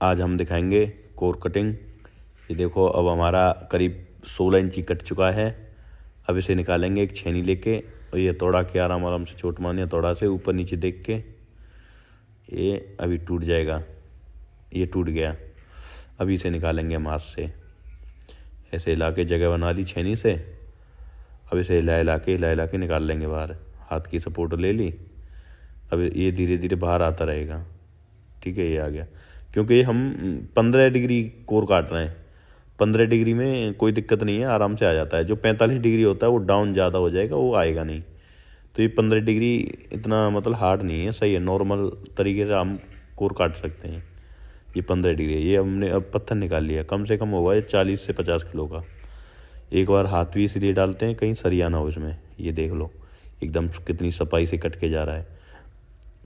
आज हम दिखाएंगे कोर कटिंग। ये देखो अब हमारा करीब 16 इंची कट चुका है। अब इसे निकालेंगे एक छेनी लेके, और ये तोड़ा के आराम आराम से चोट मारनी, तोड़ा से ऊपर नीचे देख के। ये अभी टूट जाएगा, ये टूट गया। अभी इसे निकालेंगे हम हाथ से। ऐसे हिला के जगह बना ली छेनी से। अब इसे हिला के निकाल लेंगे बाहर। हाथ की सपोर्ट ले ली। अब ये धीरे धीरे बाहर आता रहेगा। ठीक है, ये आ गया। क्योंकि ये हम 15 डिग्री कोर काट रहे हैं। 15 डिग्री में कोई दिक्कत नहीं है, आराम से आ जाता है। जो 45 डिग्री होता है वो डाउन ज़्यादा हो जाएगा, वो आएगा नहीं। तो ये 15 डिग्री इतना मतलब हार्ड नहीं है, सही है। नॉर्मल तरीके से हम कोर काट सकते हैं। ये 15 डिग्री है। ये हमने अब पत्थर निकाल लिया। कम से कम होगा ये 40 से 50 किलो का। एक बार हाथ भी इसलिए डालते हैं कहीं सरिया ना हो इसमें। ये देख लो एकदम कितनी सफाई से कट के जा रहा है।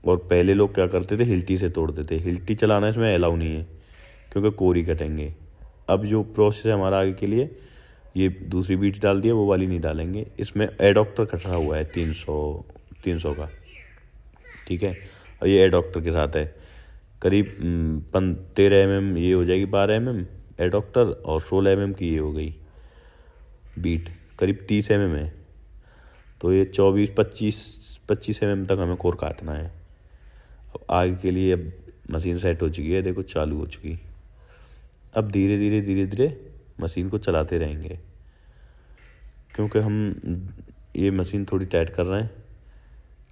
और पहले लोग क्या करते थे, हिल्टी से तोड़ते थे। हिल्टी चलाना इसमें अलाउ नहीं है, क्योंकि कोरी कटेंगे। अब जो प्रोसेस है हमारा आगे के लिए, ये दूसरी बीट डाल दिया, वो वाली नहीं डालेंगे। इसमें एडॉप्टर कटा हुआ है 300 का। ठीक है, और ये एडॉप्टर के साथ है। करीब 13 mm ये हो जाएगी, 12 mm एडॉप्टर, और 16 mm की ये हो गई बीट। करीब 30 mm है। तो ये 25 mm तक हमें कोर काटना है। अब आगे के लिए अब मशीन सेट हो चुकी है, देखो चालू हो चुकी। अब धीरे धीरे मशीन को चलाते रहेंगे, क्योंकि हम ये मशीन थोड़ी टाइट कर रहे हैं।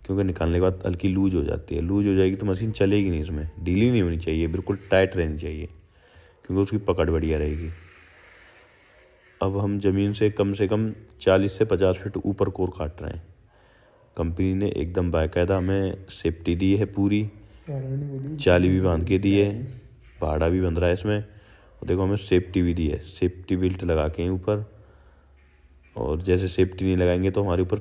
क्योंकि निकालने के बाद हल्की लूज हो जाती है। लूज हो जाएगी तो मशीन चलेगी नहीं, इसमें ढीली नहीं होनी चाहिए, बिल्कुल टाइट रहनी चाहिए, क्योंकि उसकी पकड़ बढ़िया रहेगी। अब हम ज़मीन से कम 40 से 50 फीट ऊपर कोर काट रहे हैं। कंपनी ने एकदम बाकायदा हमें सेफ्टी दी है पूरी। जाली भी बांध के दी है, भाड़ा भी बंध रहा है इसमें। और देखो हमें सेफ्टी भी दी है, सेफ्टी बेल्ट लगा के ऊपर। और जैसे सेफ्टी नहीं लगाएंगे तो हमारे ऊपर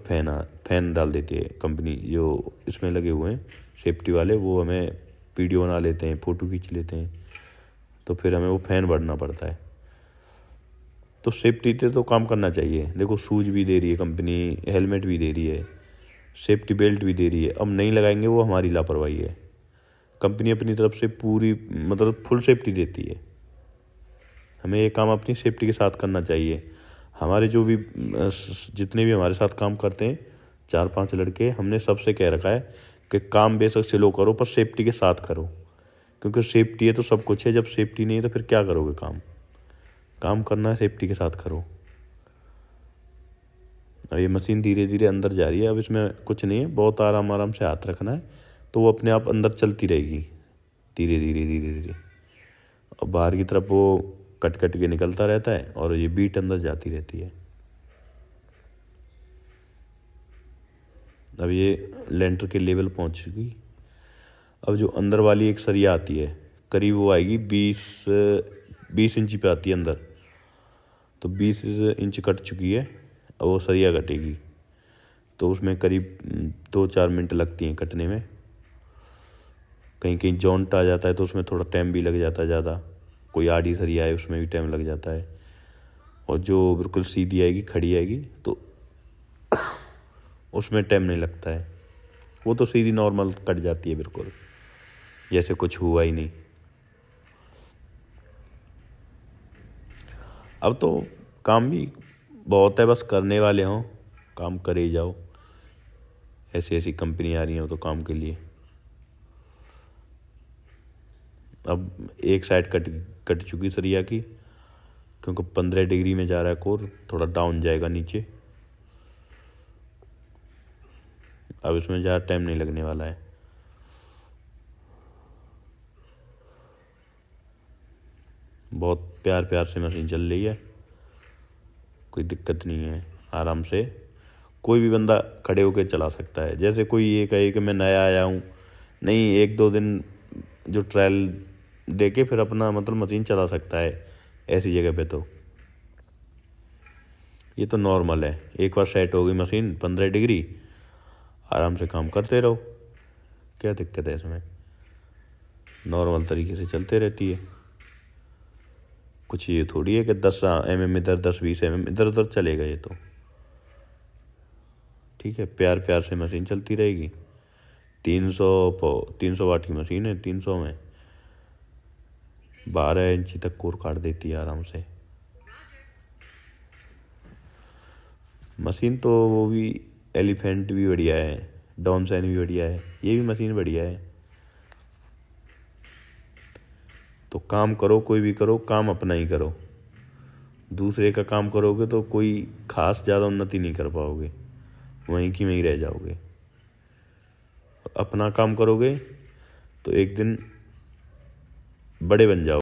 फैन डाल देती है कंपनी। जो इसमें लगे हुए हैं सेफ्टी वाले, वो हमें वीडियो बना लेते हैं, फ़ोटो खींच लेते हैं, तो फिर हमें वो फैन भरना पड़ता है। तो सेफ्टी से तो काम करना चाहिए। देखो शूज भी दे रही है कंपनी, हेलमेट भी दे रही है, सेफ्टी बेल्ट भी दे रही है। अब नहीं लगाएंगे वो हमारी लापरवाही है। कंपनी अपनी तरफ से पूरी मतलब फुल सेफ्टी देती है। हमें ये काम अपनी सेफ्टी के साथ करना चाहिए। हमारे जो भी जितने भी हमारे साथ काम करते हैं 4-5 लड़के, हमने सबसे कह रखा है कि काम बेशक स्लो करो पर सेफ्टी के साथ करो, क्योंकि सेफ्टी है तो सब कुछ है। जब सेफ्टी नहीं है तो फिर क्या करोगे? काम करना है सेफ्टी के साथ करो। अब ये मशीन धीरे धीरे अंदर जा रही है। अब इसमें कुछ नहीं है, बहुत आराम से हाथ रखना है, तो वो अपने आप अंदर चलती रहेगी धीरे धीरे। और बाहर की तरफ वो कट के निकलता रहता है, और ये बीट अंदर जाती रहती है। अब ये लेंटर के लेवल पहुंच चुकी। अब जो अंदर वाली एक सरिया आती है, करीब वो आएगी 20 इंची पे आती है अंदर। तो 20 इंच कट चुकी है, अब वो सरिया कटेगी। तो उसमें करीब 2-4 मिनट लगती हैं कटने में। कहीं जॉइंट आ जाता है तो उसमें थोड़ा टाइम भी लग जाता है ज़्यादा। कोई आड़ी सरिया है उसमें भी टाइम लग जाता है। और जो बिल्कुल सीधी आएगी, खड़ी आएगी, तो उसमें टाइम नहीं लगता है। वो तो सीधी नॉर्मल कट जाती है, बिल्कुल जैसे कुछ हुआ ही नहीं। अब तो काम भी बहुत है, बस करने वाले हों, काम करे जाओ। ऐसी कंपनी आ रही हैं तो काम के लिए। अब एक साइड कट चुकी सरिया की, क्योंकि 15 डिग्री में जा रहा है कोर, थोड़ा डाउन जाएगा नीचे। अब इसमें ज़्यादा टाइम नहीं लगने वाला है। बहुत प्यार से मशीन चल रही है, कोई दिक्कत नहीं है। आराम से कोई भी बंदा खड़े होकर चला सकता है। जैसे कोई ये कहे कि मैं नया आया हूँ, नहीं, 1-2 दिन जो ट्रायल दे के फिर अपना मतलब मशीन चला सकता है ऐसी जगह पे। तो ये तो नॉर्मल है। एक बार सेट हो गई मशीन 15 डिग्री, आराम से काम करते रहो, क्या दिक्कत है इसमें? नॉर्मल तरीके से चलते रहती है। कुछ ये थोड़ी है कि 10 mm इधर, 10-20 mm इधर उधर चलेगा ये तो। ठीक है, प्यार से मशीन चलती रहेगी। 300 वाट की मशीन है, 300 में 12 इंची तक कोर काट देती है आराम से। मशीन तो वो भी एलिफेंट भी बढ़िया है, डॉनसन भी बढ़िया है, ये भी मशीन बढ़िया है। तो काम करो, कोई भी करो, काम अपना ही करो। दूसरे का काम करोगे तो कोई खास ज़्यादा उन्नति नहीं कर पाओगे, वहीं की वहीं रह जाओगे। अपना काम करोगे तो एक दिन बड़े बन जाओगे।